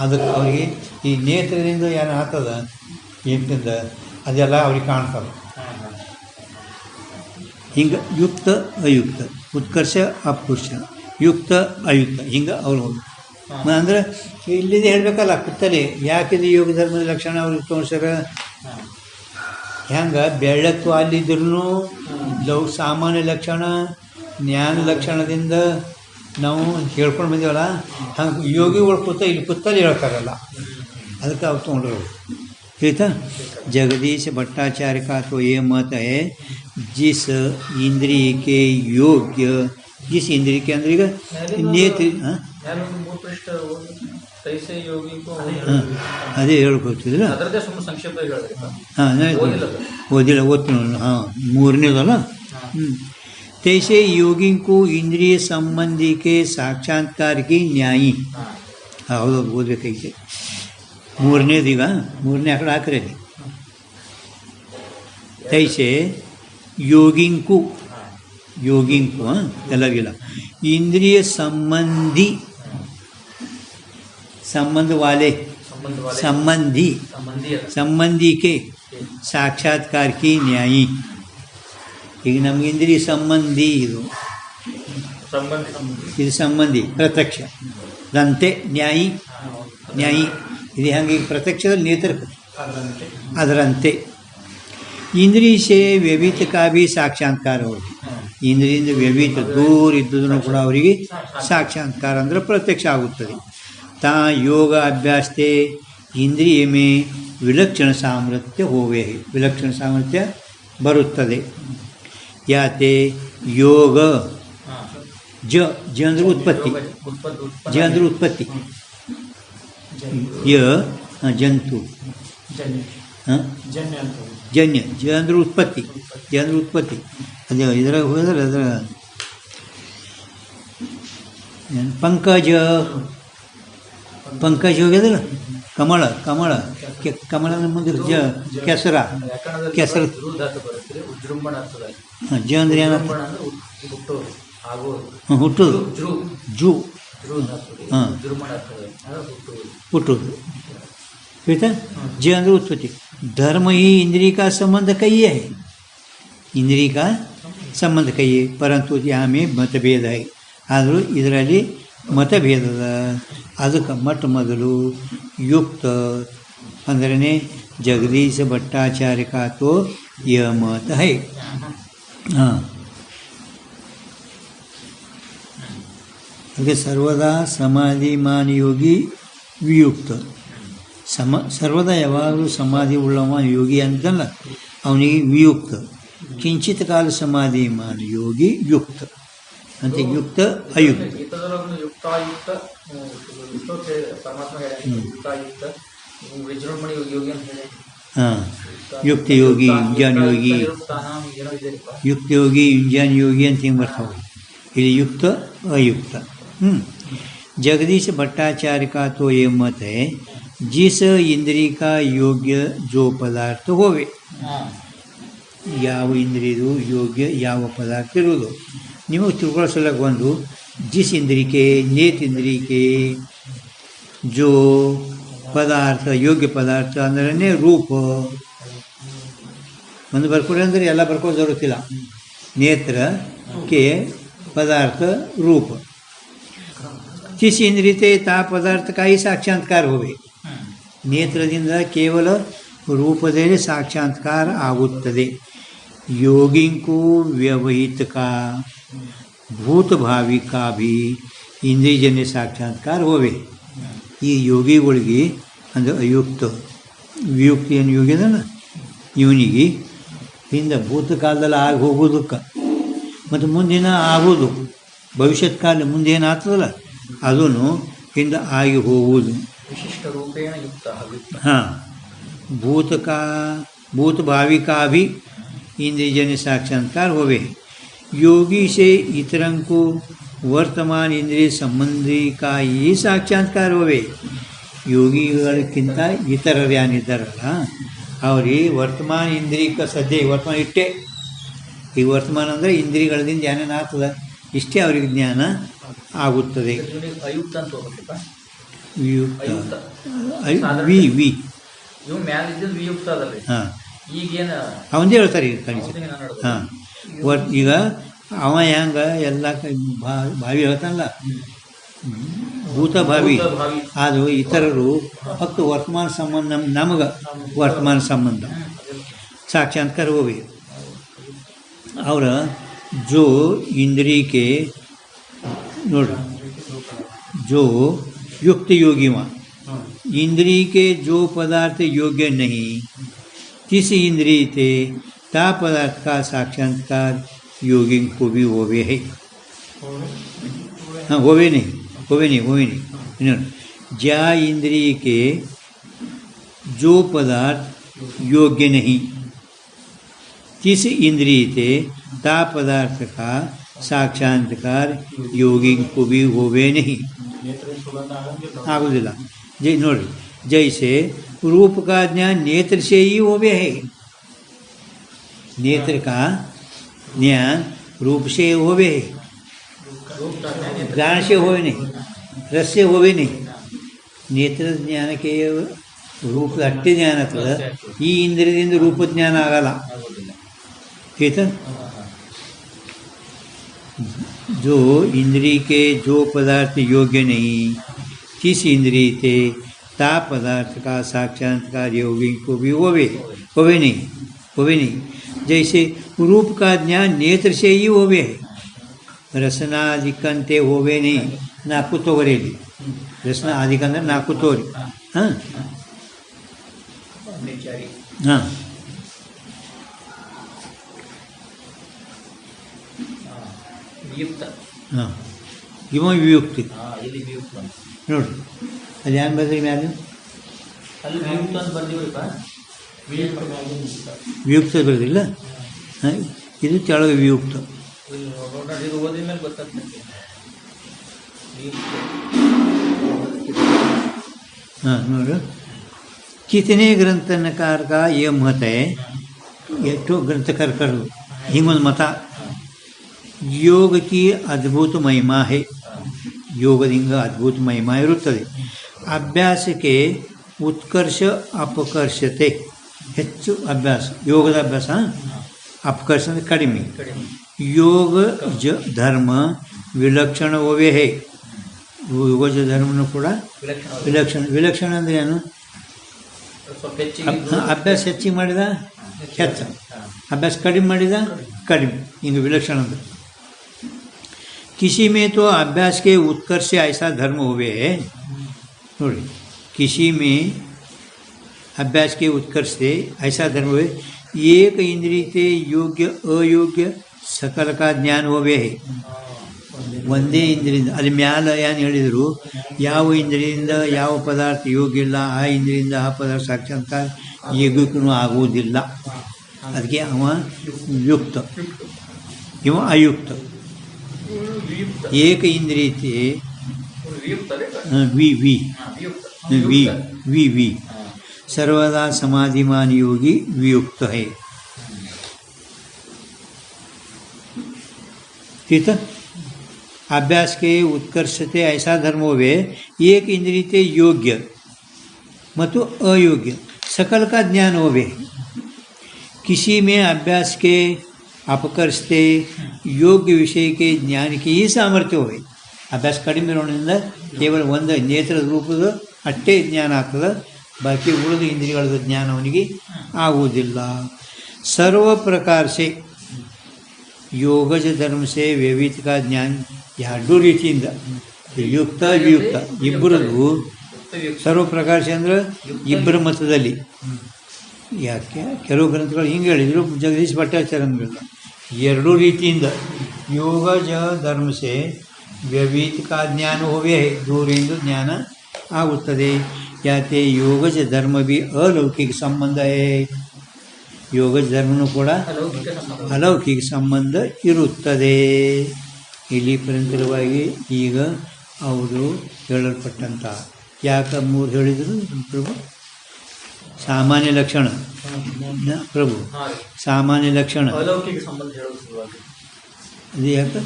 ಅದಕ್ಕೆ ಅವರಿಗೆ ಈ ನೇತ್ರದಿಂದ ಏನು ಆಗ್ತದ ಏನಿಂದ ಅದೆಲ್ಲ ಅವ್ರಿಗೆ ಕಾಣ್ತವೆ. ಹಿಂಗೆ ಯುಕ್ತ ಅಯುಕ್ತ, ಉತ್ಕರ್ಷ ಅಪುರುಷ, ಯುಕ್ತ ಅಯುಕ್ತ, ಹಿಂಗೆ ಅವ್ರು ಅಂದರೆ ಇಲ್ಲಿದೆ ಹೇಳಬೇಕಲ್ಲ. ಕುತ್ತಲೆ ಯಾಕಿದು ಯೋಗ ಧರ್ಮದ ಲಕ್ಷಣ ಅವ್ರಿಗೆ ತೋರಿಸ್ಯಾರ. ಹೆಂಗೆ ಬೆಳ್ಳತ್ತು ಅಲ್ಲಿದ್ರೂ ಸಾಮಾನ್ಯ ಲಕ್ಷಣ ಜ್ಞಾನ ಲಕ್ಷಣದಿಂದ ನಾವು ಹೇಳ್ಕೊಂಡು ಬಂದೀವಲ್ಲ, ಹಂಗೆ ಯೋಗಿಗಳು ಇಲ್ಲಿ ಕುತ್ತಲೆ ಹೇಳ್ತಾರಲ್ಲ, ಅದಕ್ಕೆ ಅವ್ರು ತೊಗೊಂಡ್ರು. ಆಯ್ತಾ? जगदीश भट्टाचार्य का तो ये मत है, जिस इंद्रिय के योग्य, जिस इंद्रिय के अंदर नेत्र ಅದೇ ಹೇಳ್ಕೊತಿದ್ರ. ಹಾಂ, ಓದಿಲ್ಲ, ಓದ್ತೀನಿ. ಹಾಂ, ಮೂರನೇದಲ್ಲ. तैसे योगी को इंद्रिय संबंधी के साक्षात्कार की न्यायी. ಹೌದು, ಓದಬೇಕೈತೆ. ಮೂರನೇದೀಗ ಮೂರನೇ ಆ ಕಡೆ ಹಾಕ್ರಿ. ತೈಸೆ ಯೋಗಿಂಕು ಎಲ್ಲರಿಗಿಲ್ಲ. ಇಂದ್ರಿಯ ಸಂಬಂಧಿ, ಸಂಬಂಧ ವಾಲೆ, ಸಂಬಂಧಿ ಕೆ ಸಾಕ್ಷಾತ್ಕಾರ ಕಿ ನ್ಯಾಯಿ. ಈಗ ನಮ್ಗೆ ಇಂದ್ರಿಯ ಸಂಬಂಧಿ ಇದು ಸಂಬಂಧಿ ಪ್ರತ್ಯಕ್ಷ ದಂತೆ ನ್ಯಾಯಿ ಇದು ಹೆಂಗೆ ಪ್ರತ್ಯಕ್ಷದಲ್ಲಿ ನೇತ್ರ ಅದರಂತೆ. ಇಂದ್ರಿಯ ಸೇ ವ್ಯವಿತ ಕಾ ಭಿ ಸಾಕ್ಷಾತ್ಕಾರ ಅವ್ರಿಗೆ. ಇಂದ್ರಿಯಿಂದ ವ್ಯವಿತ ದೂರ ಇದ್ದುದನ್ನು ಕೂಡ ಅವರಿಗೆ ಸಾಕ್ಷಾತ್ಕಾರ ಅಂದರೆ ಪ್ರತ್ಯಕ್ಷ ಆಗುತ್ತದೆ. ತಾ ಯೋಗ ಅಭ್ಯಾಸತೆ ಇಂದ್ರಿಯ ಮೇ ವಿಲಕ್ಷಣ ಸಾಮರ್ಥ್ಯ ಹೋವೆ, ವಿಲಕ್ಷಣ ಸಾಮರ್ಥ್ಯ ಬರುತ್ತದೆ. ಯಾತೆ ಯೋಗ ಜ ಅಂದರೆ ಉತ್ಪತ್ತಿ, ಜ ಅಂದರೆ ಉತ್ಪತ್ತಿ, ಯ ಜಂತು, ಜನ್ಯ, ಜ ಅಂದರೆ ಉತ್ಪತ್ತಿ, ಅದೇ ಇದ್ರಾಗ ಹೋದ್ರೆ ಅದರ ಪಂಕಜ ಹೋಗ್ಯದಲ್ಲ, ಕಮಲದ ಮುಂದೆ ಕೆಸರ ಹಾಂ, ಜ ಅಂದ್ರೆ ಏನ ಹುಟ್ಟುದು, ಜೂ ಹಾಂ ಹುಟ್ಟುದು. ಆಯ್ತಾ? ಜ ಅಂದರೆ ಉತ್ಪತ್ತಿ. धर्म ही इंद्रिय का संबंध कही है, इंद्रिय का संबंध कही है, परंतु यहाँ में मतभेद है. आದರೂ ಇದರಲ್ಲಿ ಮತಭೇದದ. ಅದಕ್ಕೆ ಮೊದಲು ಯುಕ್ತ ಅಂದ್ರೆ ಜಗದೀಶ ಭಟ್ಟಾಚಾರ್ಯ का तो यह मत है. ಹಾಂ, ಅದಕ್ಕೆ ಸರ್ವದಾ ಸಮಾಧಿಮಾನ್ ಯೋಗಿ ವಿಯುಕ್ತ. ಸರ್ವದಾ ಯಾವಾಗಲೂ ಸಮಾಧಿ ಉಳ್ಳವ ಯೋಗಿ ಅಂತಲ್ಲ, ಅವನಿಗೆ ವಿಯುಕ್ತ. ಕಿಂಚಿತ್ ಕಾಲ ಸಮಾಧಿ ಮಾಡ ಯೋಗಿ ಯುಕ್ತ ಅಂತ ಯುಕ್ತ ಅಯುಕ್ತ ಗೀತದೊಳಗೆ ಯುಕ್ತಾಯುಕ್ತ ಪರಮಾತ್ಮ ಹೇಳಿ ಯುಕ್ತಾಯುಕ್ತ ವಿಜೃಂಭಣೆ ಯೋಗಿ ಅಂತ ಹೇಳಿ ಹಾಂ ಯುಕ್ತ ಯೋಗಿ ಯುಂಜಾನ್ ಯೋಗಿ ಯುಕ್ತ ಯೋಗಿ ಯುಂಜಾನ್ ಯೋಗಿ ಅಂತ ಹಿಂಗೆ ಬರ್ತಾವೆ ಇಲ್ಲಿ ಯುಕ್ತ अयुक्त जगदीश भट्टाचार्य का तो ये मत है जिस इंद्रिय का योग्य जो पदार्थ होवे ಯಾವ ಇಂದ್ರಿಯದು ಯೋಗ್ಯ ಯಾವ ಪದಾರ್ಥ ಇರುವುದು ನಿಮಗೆ ತಿಳ್ಕೊಳ್ಳೋಸಲಕ್ಕೆ ಒಂದು जिस इंद्रिय के नेत इंद्रिय के जो ಪದಾರ್ಥ ಯೋಗ್ಯ ಪದಾರ್ಥ ಅಂದ್ರೆ ರೂಪ ಒಂದು ಬರ್ಕೊಡಿ ಅಂದರೆ ಎಲ್ಲ ಬರ್ಕೊಳ್ಳೋ ಜರುತ್ತಿಲ್ಲ ನೇತ್ರ ಕೆ पदार्थ रूप जिस इंद्रिय से ता पदार्थ का ही साक्षात्कार होवे ನೇತ್ರದಿಂದ ಕೇವಲ ರೂಪದಲ್ಲಿ ಸಾಕ್ಷಾತ್ಕಾರ ಆಗುತ್ತದೆ ಯೋಗಿಂಕು ವ್ಯವಹಿತ का भूत भावी का भी ಇಂದ್ರಿಯಜನ್ಯ ಸಾಕ್ಷಾತ್ಕಾರ ಹೋವೆ ಈ ಯೋಗಿಗಳಿಗೆ ಅಂದರೆ ಅಯುಕ್ತ ವಿಯುಕ್ತ ಏನು ಯೋಗಿ ಅದಲ್ಲ ಇವನಿಗೆ ಹಿಂದೆ ಭೂತಕಾಲದಲ್ಲಿ ಆಗಿ ಹೋಗೋದಕ್ಕೆ ಮತ್ತು ಮುಂದಿನ ಆಗೋದು ಭವಿಷ್ಯತ್ ಕಾಲ ಮುಂದೆ ಏನಾಗ್ತದಲ್ಲ ಅದೂ ಹಿಂದೆ ಆಗಿ ಹೋಗುವುದು विशिष्ट रूपेण युक्त हाँ भूत भावी का भी इंद्रियजन्य साक्षात्कार होवे योगी से इतरं को वर्तमान इंद्रिय संबंधी का ही साक्षात्कार होवे ಯೋಗಿಗಳಿಗಿಂತ ಇತರರು ಏನಿದ್ದಾರಲ್ಲ ಅವ್ರಿಗೆ ವರ್ತಮಾನ ಇಂದ್ರಿಯಕ್ಕೆ ಸದ್ಯ ವರ್ತಮಾನ ಇಷ್ಟೇ ಈ ವರ್ತಮಾನ ಅಂದರೆ ಇಂದ್ರಿಯಗಳಿಂದ ಜ್ಞಾನ ಆಗ್ತದೆ ಇಷ್ಟೇ ಅವರಿಗೆ ಜ್ಞಾನ ಆಗುತ್ತದೆ ಅಯುಕ್ತ ಅಂತ ಹೋಗ್ಬೇಕಪ್ಪ ವಿಯುಕ್ತ ವಿ ವಿ ಇವ್ ಮ್ಯಾಲ ಇದ್ದಿದ್ದು ವಿಯುಕ್ತ ಅದಲ್ರಿ ಹಾಂ ಈಗೇನು ಅವಂದೇ ಹೇಳ್ತಾರೆ ಈಗ ಕನಿಷ್ಠ ಹಾಂ ಈಗ ಅವ ಹೆಂಗೆ ಎಲ್ಲ ಭಾವಿ ಹೇಳ್ತಾನಲ್ಲ ಭೂತ ಭಾವಿ ಅದು ಇತರರು ಫಕ್ತ ವರ್ತಮಾನ ಸಂಬಂಧ ನಮಗೆ ವರ್ತಮಾನ ಸಂಬಂಧ ಸಾಕ್ಷಾತ್ಕಾರ ಹೋಗಿ ಅವರ जो इंद्रिय के नोड़ जो युक्त योगी वहाँ इंद्रिय के जो पदार्थ योग्य नहीं किस इंद्रिय थे ता पदार्थ का साक्षात्कार योगी को भी होवे है हाँ होवे नहीं ज्या इंद्रिय के जो पदार्थ योग्य नहीं किस इंद्रिय थे ता पदार्थ का साक्षात्कार योगी को भी होवे नहीं आगुदिಲ್ಲ जय नोड़ी जैसे रूप का ज्ञान नेत्र से ही होवे है नेत्र का ज्ञान रूप से होवे है ज्ञान से होवे नहीं रस से होवे नहीं नेत्र ज्ञान के रूप अट्टे ज्ञान ಆಗ್ತದೆ ಈ ಇಂದ್ರಿಯದಿಂದ ರೂಪ ಜ್ಞಾನ ಆಗಲ್ಲ ठीक है जो इंद्रिय के जो पदार्थ योग्य नहीं किस इंद्रिय थे ता पदार्थ का साक्षात्कार योगी को भी होवे नहीं जैसे रूप का ज्ञान नेत्र से ही होवे है रसनादिकंते होवे नहीं नाकु तोगरेली रसना आदिकंत नाकु तोरी हाँ हाँ ವಿಯುಕ್ತ ಹಾಂ ಇವ ವಿಯುಕ್ತಿ ಇಲ್ಲಿ ವಿಯುಕ್ತ ನೋಡಿರಿ ಅಲ್ಲಿ ಏನು ಬರ್ದ್ರಿ ಮ್ಯಾಲೆ ಅಲ್ಲಿ ವಿಯುಕ್ತ ಅಂತ ಬರ್ದಿವ್ರಿಪ್ಪ ವಿಯುಕ್ತ ಬರ್ದಿಲ್ಲ ಹಾಂ ಇದು ಕೆಳಗೆ ವಿಯುಕ್ತ ಇದು ಓದಿದ ಮೇಲೆ ಗೊತ್ತಾಗ್ತದೆ हाँ नोड़ कितने ग्रंथकार का ये मत है एटो ग्रंथकार कर हिंगों मत योग की अद्भुत महिमा है योगदिंग अद्भुत महिमा इरुತ್ತದೆ अभ्यास के उत्कर्ष अपकर्षते ಹೆಚ್ಚು ಅಭ್ಯಾಸ ಯೋಗದ ಅಭ್ಯಾಸ अपकर्ष ಕಡಿಮೆ योग धर्म विलक्षण होवे है ಯೋಗ ಧರ್ಮನೂ ಕೂಡ ವಿಲಕ್ಷಣ ಅಂದರೆ ಏನು ಅಭ್ಯಾಸ ಹೆಚ್ಚಿಗೆ ಮಾಡಿದ ಹೆಚ್ಚ ಅಭ್ಯಾಸ ಕಡಿಮೆ ಮಾಡಿದ ಕಡಿಮೆ ಹಿಂಗೆ ವಿಲಕ್ಷಣ ಅಂದರೆ किसी में तो अभ्यास के उत्कर्ष से ऐसा धर्म हुए नोड़ी किसी में अभ्यास के उत्कर्ष से ऐसा धर्म हुए ಏಕ ಇಂದ್ರಿಯತೆ ಯೋಗ್ಯ ಅಯೋಗ್ಯ ಸಕಲಕ ಜ್ಞಾನ ಹೋವೇ. ಒಂದೇ ಇಂದ್ರಿಯಿಂದ ಅಲ್ಲಿ ಮ್ಯಾಲ ಏನು ಹೇಳಿದರು, ಯಾವ ಇಂದ್ರಿಯಿಂದ ಯಾವ ಪದಾರ್ಥ ಯೋಗ್ಯ ಇಲ್ಲ, ಆ ಇಂದ್ರಿಯಿಂದ ಆ ಪದಾರ್ಥ ಸಾಕ್ಷಾತ್ಕಾರ ಯೋಗ್ಯಕ್ಕೂ ಆಗುವುದಿಲ್ಲ. ಅದಕ್ಕೆ ಅವ ಯುಕ್ತ, ಇವ ಅಯುಕ್ತ. ಏಕ ಇಂದ್ರಿಯತೆ ವಿ ವಿ ವಿ ವಿ ವಿ सर्वदा समाधिमान योगी वियुक्त है. ठीक है. अभ्यास के उत्कर्ष से ऐसा धर्म होवे एक इंद्रिय योग्य ಮತ್ತು अयोग्य सकल का ज्ञान होवे. किसी में अभ्यास के अपकर्ष से योग्य विषय के ज्ञान की ही सामर्थ्य होवे. अभ्यास कಡಿಮೆ ಇರೋದ್ರಿಂದ ಕೇವಲ ಒಂದು ನೇತ್ರ ರೂಪದ ಅಷ್ಟೇ ಜ್ಞಾನ ಆಗ್ತದೆ, बाकी उड़द इंद्रियों ज्ञान ಅವನಿಗೆ ಆಗುವುದಿಲ್ಲ. सर्व प्रकार से योगज धर्म से व्यवहित का ज्ञान ಎರಡು ರೀತಿಯಿಂದ ಯುಕ್ತ ವಿಯುಕ್ತ ಇಬ್ಬರದು ಸರ್ವ ಪ್ರಕಾರ ಅಂದರೆ ಇಬ್ಬರ ಮತದಲ್ಲಿ. ಯಾಕೆ ಕೆಲವು ಗ್ರಂಥಗಳು ಹಿಂಗೆ ಹೇಳಿದರು, ಜಗದೀಶ್ ಭಟ್ಟಾಚಾರ್ಯಂದ್ರಲ್ಲ. ಎರಡೂ ರೀತಿಯಿಂದ ಯೋಗಜ ಧರ್ಮ से व्यवहित का ज्ञान होवे ದೂರಿಂದ ಜ್ಞಾನ ಆಗುತ್ತದೆ. ಯಾಕೆ ಯೋಗಜ ಧರ್ಮ भी अलौकिक ಸಂಬಂಧ है. ಯೋಗಜ ಧರ್ಮನೂ ಕೂಡ ಅಲೌಕಿಕ ಸಂಬಂಧ ಇರುತ್ತದೆ. ಇಲ್ಲಿ ಪರಂಪರವಾಗಿ ಈಗ ಅವರು ಹೇಳಲ್ಪಟ್ಟಂಥ ಯಾಕೆ ಮೂರು ಹೇಳಿದರು ಪ್ರಭು? ಸಾಮಾನ್ಯ ಲಕ್ಷಣ ಪ್ರಭು, ಸಾಮಾನ್ಯ ಲಕ್ಷಣ ಅದು ಯಾಕೆ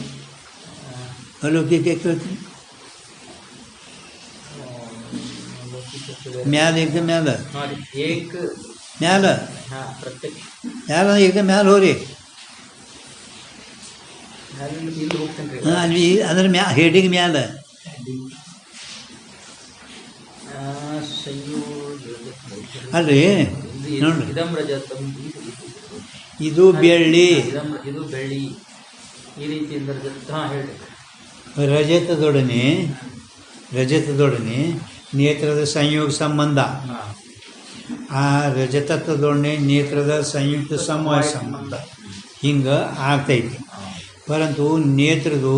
अलौकिक ಯಾಕೆ ಹೇಳ್ತೀನಿ? ಮ್ಯಾಲ एकदम ಮ್ಯಾಲ ಮ್ಯಾಲ ಮ್ಯಾಲ एकदम ಮ್ಯಾಲ ಹೋರಿ. ಅಲ್ಲಿ ಅದ್ರ ಹೆಡಿಗೆ ಮ್ಯಾಲ ಅಲ್ರಿ ನೋಡ್ರಿ, ಇದು ಬೆಳ್ಳಿ, ಇದು ಬೆಳ್ಳಿ, ಈ ರೀತಿ ರಜತದೊಡನೆ ನೇತ್ರದ ಸಂಯೋಗ ಸಂಬಂಧ. ಆ ರಜತತ್ವದೊಡನೆ ನೇತ್ರದ ಸಂಯುಕ್ತ ಸಮವಾಯ ಸಂಬಂಧ ಹಿಂಗೆ ಆಗ್ತೈತಿ. ಪರಂತು ನೇತ್ರದು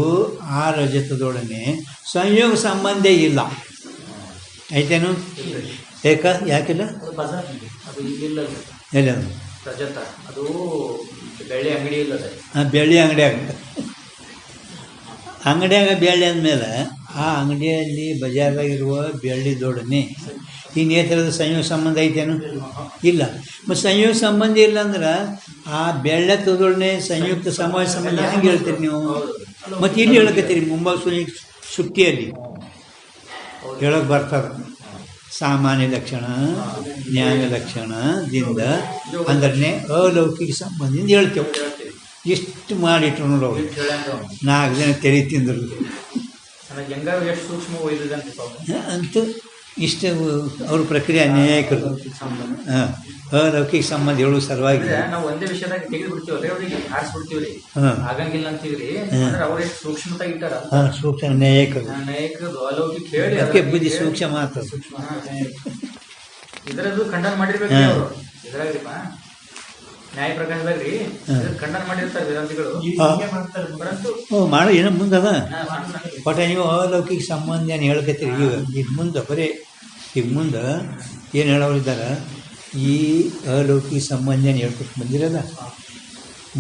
ಆ ರಜತದೊಡನೆ ಸಂಯೋಗ ಸಂಬಂಧ ಇಲ್ಲ. ಐತೇನು? ಯಾಕಿಲ್ಲ? ಎಲ್ಲ ರಜತ ಅದು ಬೆಳ್ಳಿ ಅಂಗಡಿ ಇಲ್ಲ. ಬೆಳ್ಳಿ ಅಂಗಡಿಯಾಗ ಬೆಳ್ಳಿ ಅಂದಮೇಲೆ ಆ ಅಂಗಡಿಯಲ್ಲಿ ಬಜಾರ್ದಾಗಿರುವ ಬೆಳ್ಳಿದೊಡನೆ ಈ ನೇತ್ರದ ಸಂಯೋಗ ಸಂಬಂಧ ಐತೇನು? ಇಲ್ಲ. ಮತ್ತು ಸಂಯೋಗ ಸಂಬಂಧ ಇಲ್ಲ ಅಂದ್ರೆ ಆ ಬೆಳ್ಳತ್ತದೊಡನೆ ಸಂಯುಕ್ತ ಸಮವಾಯ ಸಂಬಂಧ ಹೆಂಗೆ ಹೇಳ್ತೀರಿ ನೀವು? ಮತ್ತು ಇಲ್ಲಿ ಹೇಳಕತ್ತೀರಿ ಮುಂಬೈ ಸುಕ್ತಿಯಲ್ಲಿ ಹೇಳಕ್ಕೆ ಬರ್ತದೆ. ಸಾಮಾನ್ಯ ಲಕ್ಷಣ ಜ್ಞಾನ ಲಕ್ಷಣದಿಂದ ಅಂದ್ರೆ ಅಲೌಕಿಕ ಸಂಬಂಧದಿಂದ ಹೇಳ್ತೇವೆ. ಇಷ್ಟು ಮಾಡಿಟ್ರು ನೋಡೋರು 4 ಜನ ತೆರಿ ತಿಂದರು ಅಂತೂ ಇಷ್ಟು ಅವ್ರ ಪ್ರಕ್ರಿಯೆ ಅನ್ಯಾಯಕರು. ಅಲೌಕಿಕ ಸಂಬಂಧ ಹೇಳೋ ಸಲುವಾಗಿ ನಾವು ಒಂದೇ ವಿಷಯದಾಗ ತೆಗೆದುಬಿಡ್ತೀವಲ್ಲ, ಅವ್ರಿಗೆ ಆರಿಸ್ಬಿಡ್ತೀವಿ, ಆಗಂಗಿಲ್ಲ ಅಂತೀವ್ರಿ. ಅವ್ರು ಎಷ್ಟು ಸೂಕ್ಷ್ಮತಾಗಿ ಇಟ್ಟಾರ, ಸೂಕ್ಷ್ಮ ನ್ಯಾಯಕರು. ಅಲೌಕಿಕ ಹೇಳಿ ಅದಕ್ಕೆ ಬುದ್ಧಿ ಸೂಕ್ಷ್ಮ ಮಾತ್ರ. ಇದರದ್ದು ಖಂಡನ ಮಾಡಿರ್ಬೇಕು ಅವರು. ಇದ್ರಾಗ್ರಿಪ್ಪ ನ್ಯಾಯ ಪ್ರಕಾಶದಾಗ್ರಿ ಖಂಡನ ಮಾಡಿರ್ತಾರೆ ವೇದಾಂತಿಗಳು. ಮಾಡೋ ಏನೋ ಮುಂದದ ಬಟ್ ನೀವು ಅಲೌಕಿಕ ಸಂಬಂಧ ಏನು ಹೇಳ್ಕತ್ತೀರಿ. ಈಗ ಮುಂದೆ ಬರೀ ಈಗ ಮುಂದೆ ಏನು ಹೇಳೋರಿದ್ದಾರೆ, ಈ ಅಲೌಕಿಕ ಸಂಬಂಧ ಏನು ಹೇಳ್ಕೊಟ್ಟು ಬಂದಿರಲ್ಲ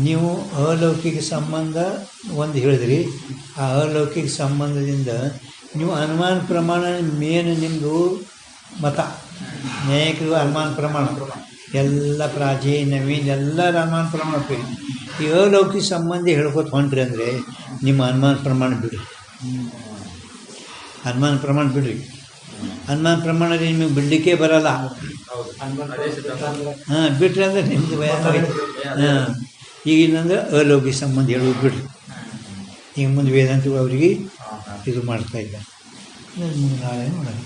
ನೀವು. ಅಲೌಕಿಕ ಸಂಬಂಧ ಒಂದು ಹೇಳಿದ್ರಿ. ಆ ಅಲೌಕಿಕ ಸಂಬಂಧದಿಂದ ನೀವು ಅನುಮಾನ ಪ್ರಮಾಣ ಮೇನ್ ನಿಮ್ಮದು ಮತ. ನ್ಯಾಯಿಕರು ಅನುಮಾನ ಪ್ರಮಾಣ ಎಲ್ಲ ಪ್ರಾಚೀನ ನವೀನ್ ಎಲ್ಲರ ಅನುಮಾನ ಪ್ರಮಾಣ ಹೋಗ್ತೀರಿ. ಈ ಅಲೌಕಿಕ ಸಂಬಂಧ ಹೇಳ್ಕೊತ ಹೊಂಟ್ರಿ ಅಂದರೆ ನಿಮ್ಮ ಅನುಮಾನ ಪ್ರಮಾಣ ಬಿಡ್ರಿ. ಅನುಮಾನ ಪ್ರಮಾಣ ಬಿಡ್ರಿ. ಅನುಮಾನ ಪ್ರಮಾಣದಲ್ಲಿ ನಿಮಗೆ ಬಿಡಲಿಕ್ಕೆ ಬರಲ್ಲ. ಬಿಟ್ರೆ ಅಂದರೆ ನಿಮ್ಮದು ಭಯಾನೈತಿ. ಈಗಿಲ್ಲಂದ್ರೆ ಅಲೌಕಿಕ ಸಂಬಂಧ ಹೇಳೋದು ಬಿಡ್ರಿ. ಈಗ ಮುಂದೆ ವೇದಾಂತ ಅವರಿಗೆ ಇದು ಮಾಡ್ತಾ ಇದ್ದ. ನಾಳೆ ನೋಡೋಣ.